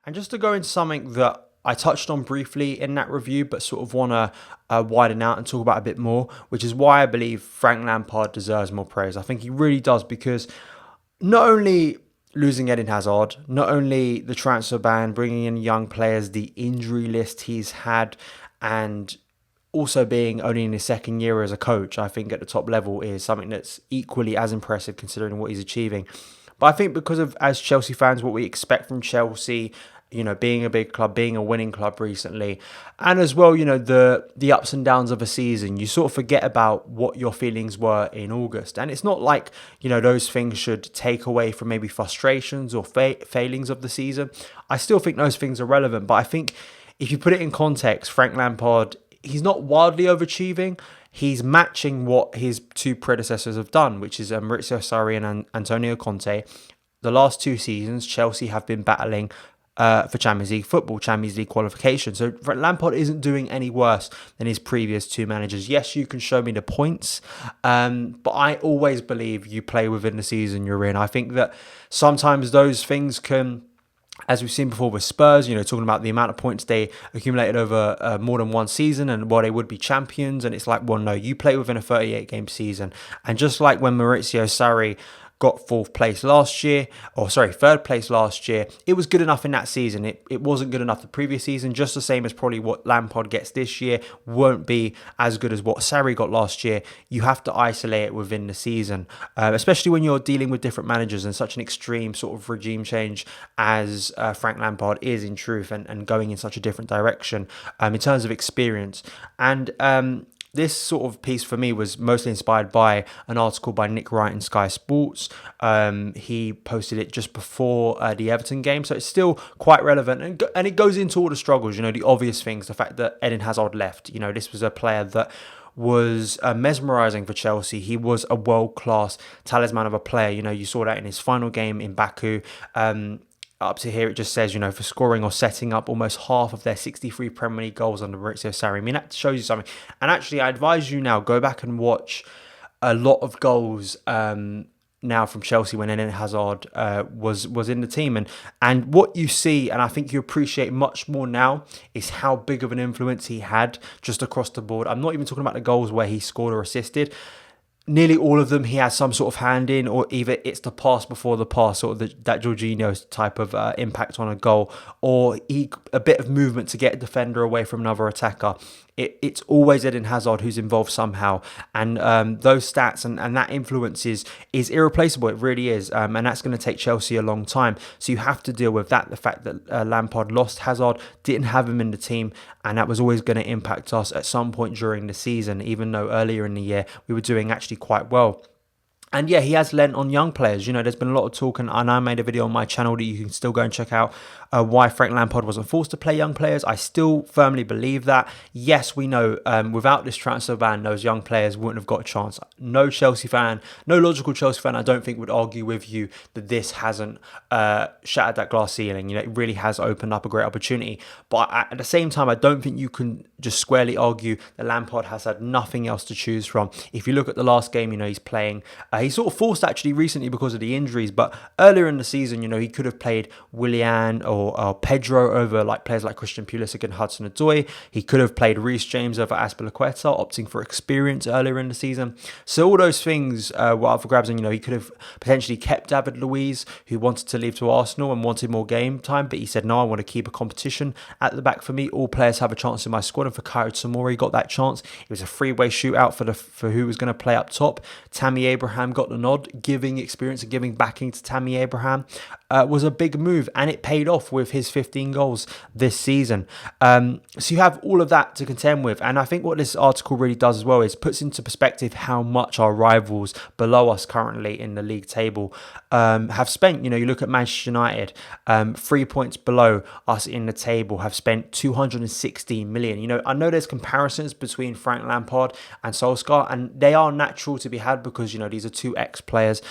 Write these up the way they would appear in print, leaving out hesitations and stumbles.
And just to go into something that I touched on briefly in that review, but sort of want to widen out and talk about a bit more, which is why I believe Frank Lampard deserves more praise. I think he really does, because not only losing Eden Hazard, not only the transfer ban, bringing in young players, the injury list he's had, and also being only in his second year as a coach, I think at the top level is something that's equally as impressive considering what he's achieving. But I think because of, as Chelsea fans, what we expect from Chelsea, being a big club, being a winning club recently, and as well, the ups and downs of a season, you sort of forget about what your feelings were in August. And it's not like, those things should take away from maybe frustrations or failings of the season. I still think those things are relevant, but I think if you put it in context, Frank Lampard, he's not wildly overachieving. He's matching what his two predecessors have done, which is Maurizio Sarri and Antonio Conte. The last two seasons, Chelsea have been battling for Champions League football, Champions League qualification. So Lampard isn't doing any worse than his previous two managers. Yes, you can show me the points, but I always believe you play within the season you're in. I think that sometimes those things can, as we've seen before with Spurs, talking about the amount of points they accumulated over more than one season and they would be champions. And it's like, well, no, you play within a 38-game season. And just like when Maurizio Sarri got third place last year, it was good enough in that season. It wasn't good enough the previous season, just the same as probably what Lampard gets this year won't be as good as what Sarri got last year. You have to isolate it within the season, especially when you're dealing with different managers and such an extreme sort of regime change as Frank Lampard is in truth, and going in such a different direction in terms of experience. And this sort of piece for me was mostly inspired by an article by Nick Wright in Sky Sports. He posted it just before the Everton game, so it's still quite relevant. And it goes into all the struggles, the obvious things, the fact that Eden Hazard left. This was a player that was mesmerising for Chelsea. He was a world-class talisman of a player. You saw that in his final game in Baku. Up to here, it just says, for scoring or setting up almost half of their 63 Premier League goals under Maurizio Sarri. I mean, that shows you something. And actually, I advise you now, go back and watch a lot of goals now from Chelsea when Eden Hazard was in the team. And what you see, and I think you appreciate much more now, is how big of an influence he had just across the board. I'm not even talking about the goals where he scored or assisted. Nearly all of them he has some sort of hand in, or either it's the pass before the pass, sort of that Jorginho type of impact on a goal, or a bit of movement to get a defender away from another attacker. It's always Eden Hazard who's involved somehow, and those stats and that influence is irreplaceable. It really is, and that's going to take Chelsea a long time. So you have to deal with that, the fact that Lampard lost Hazard, didn't have him in the team, and that was always going to impact us at some point during the season, even though earlier in the year we were doing actually quite well. And yeah, he has lent on young players. There's been a lot of talk, and I made a video on my channel that you can still go and check out why Frank Lampard wasn't forced to play young players. I still firmly believe that. Yes, we know without this transfer ban, those young players wouldn't have got a chance. No logical Chelsea fan, I don't think, would argue with you that this hasn't shattered that glass ceiling. It really has opened up a great opportunity. But at the same time, I don't think you can just squarely argue that Lampard has had nothing else to choose from. If you look at the last game, he's playing. He's sort of forced actually recently because of the injuries, but earlier in the season, he could have played Willian or Pedro over players like Christian Pulisic and HUDSON-ODOI. He could have played Reece James over Azpilicueta, opting for experience earlier in the season. So all those things were up for grabs, and he could have potentially kept David Luiz, who wanted to leave to Arsenal and wanted more game time, but he said, no, I want to keep a competition at the back for me. All players have a chance in my squad, and Fikayo Tomori got that chance. It was a three-way shootout for who was going to play up top. Tammy Abraham got the nod. Giving experience and giving backing to Tammy Abraham was a big move, and it paid off with his 15 goals this season. So you have all of that to contend with, and I think what this article really does as well is puts into perspective how much our rivals below us currently in the league table have spent. You look at Manchester United, 3 points below us in the table, have spent 216 million. I know there's comparisons between Frank Lampard and Solskjaer, and they are natural to be had because these are two ex-players,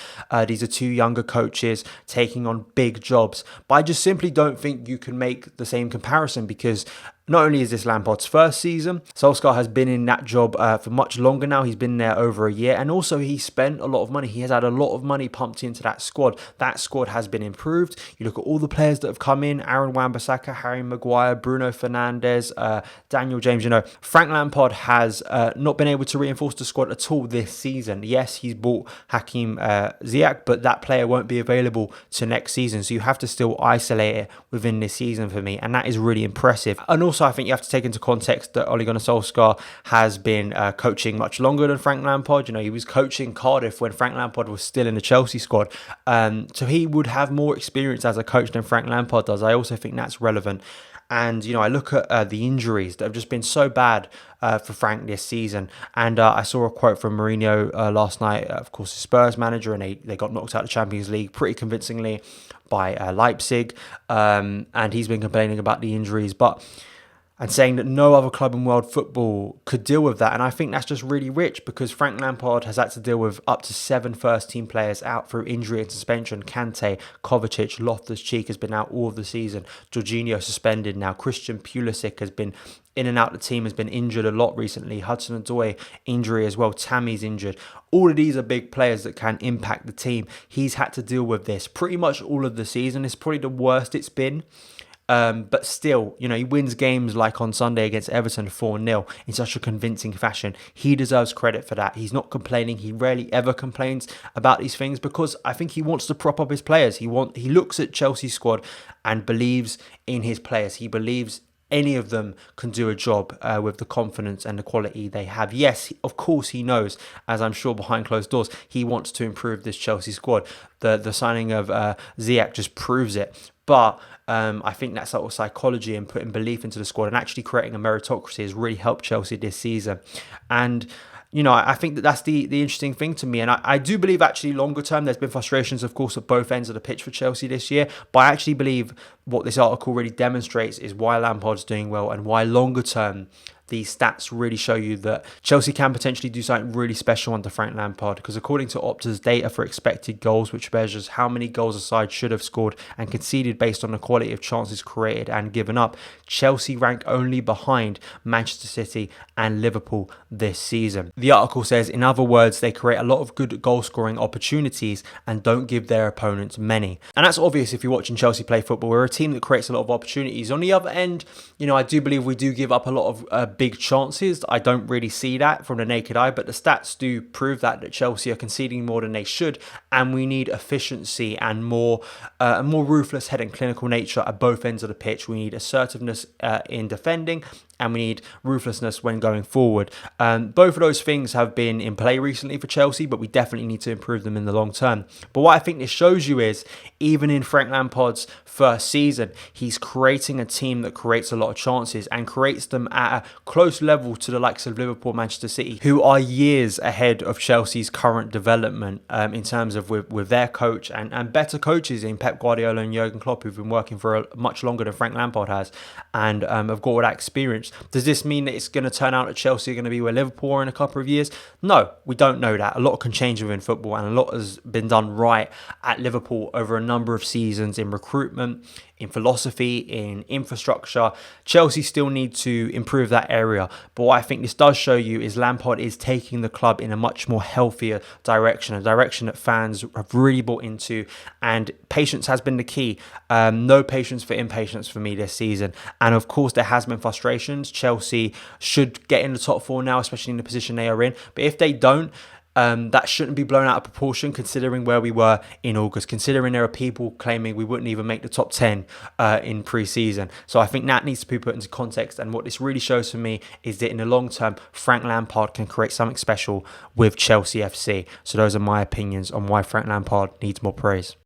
these are two younger coaches taking on big jobs. But I just simply don't think you can make the same comparison, because Not only is this Lampard's first season, Solskjaer has been in that job for much longer now. He's been there over a year, and also he spent a lot of money. He has had a lot of money pumped into that squad. That squad has been improved. You look at all the players that have come in: Aaron Wan-Bissaka, Harry Maguire, Bruno Fernandes, Daniel James. Frank Lampard has not been able to reinforce the squad at all this season. Yes, he's bought Hakim Ziyech, but that player won't be available to next season. So you have to still isolate it within this season for me, and that is really impressive. And also, I think you have to take into context that Ole Gunnar Solskjaer has been coaching much longer than Frank Lampard. He was coaching Cardiff when Frank Lampard was still in the Chelsea squad. So he would have more experience as a coach than Frank Lampard does. I also think that's relevant. And, I look at the injuries that have just been so bad for Frank this season. And I saw a quote from Mourinho last night, of course, the Spurs manager, and they got knocked out of the Champions League pretty convincingly by Leipzig. And he's been complaining about the injuries, and saying that no other club in world football could deal with that. And I think that's just really rich, because Frank Lampard has had to deal with up to 7 first-team players out through injury and suspension. Kante, Kovacic, Loftus-Cheek has been out all of the season. Jorginho suspended now. Christian Pulisic has been in and out of the team, has been injured a lot recently. HUDSON-ODOI injury as well. Tammy's injured. All of these are big players that can impact the team. He's had to deal with this pretty much all of the season. It's probably the worst it's been. But still, he wins games like on Sunday against Everton 4-0 in such a convincing fashion. He deserves credit for that. He's not complaining. He rarely ever complains about these things, because I think he wants to prop up his players. He looks at Chelsea's squad and believes in his players. He believes any of them can do a job with the confidence and the quality they have. Yes, of course he knows, as I'm sure behind closed doors, he wants to improve this Chelsea squad. The signing of Ziyech just proves it. But I think that sort of psychology and putting belief into the squad and actually creating a meritocracy has really helped Chelsea this season. And I think that's the interesting thing to me. And I do believe actually longer term, there's been frustrations, of course, at both ends of the pitch for Chelsea this year. But I actually believe what this article really demonstrates is why Lampard's doing well, and why longer term these stats really show you that Chelsea can potentially do something really special under Frank Lampard. Because according to Opta's data for expected goals, which measures how many goals a side should have scored and conceded based on the quality of chances created and given up, Chelsea rank only behind Manchester City and Liverpool this season. The article says, in other words, they create a lot of good goal scoring opportunities and don't give their opponents many. And that's obvious if you're watching Chelsea play football. We're a team that creates a lot of opportunities. On the other end, I do believe we do give up a lot of big chances. I don't really see that from the naked eye, but the stats do prove that Chelsea are conceding more than they should, and we need efficiency and a more ruthless head and clinical nature at both ends of the pitch. We need assertiveness in defending, and we need ruthlessness when going forward. Both of those things have been in play recently for Chelsea, but we definitely need to improve them in the long term. But what I think this shows you is, even in Frank Lampard's first season, he's creating a team that creates a lot of chances and creates them at a close level to the likes of Liverpool, Manchester City, who are years ahead of Chelsea's current development in terms of with their coach and better coaches in Pep Guardiola and Jurgen Klopp, who've been working for much longer than Frank Lampard has, and have got all that experience. Does this mean that it's going to turn out that Chelsea are going to be where Liverpool are in a couple of years? No, we don't know that. A lot can change within football, and a lot has been done right at Liverpool over a number of seasons in recruitment, in philosophy, in infrastructure. Chelsea still need to improve that area. But what I think this does show you is Lampard is taking the club in a much more healthier direction, a direction that fans have really bought into. And patience has been the key. No patience for impatience for me this season. And of course, there has been frustrations. Chelsea should get in the top 4 now, especially in the position they are in. But if they don't, that shouldn't be blown out of proportion, considering where we were in August, considering there are people claiming we wouldn't even make the top 10 in pre-season. So I think that needs to be put into context. And what this really shows for me is that in the long term, Frank Lampard can create something special with Chelsea FC. So those are my opinions on why Frank Lampard needs more praise.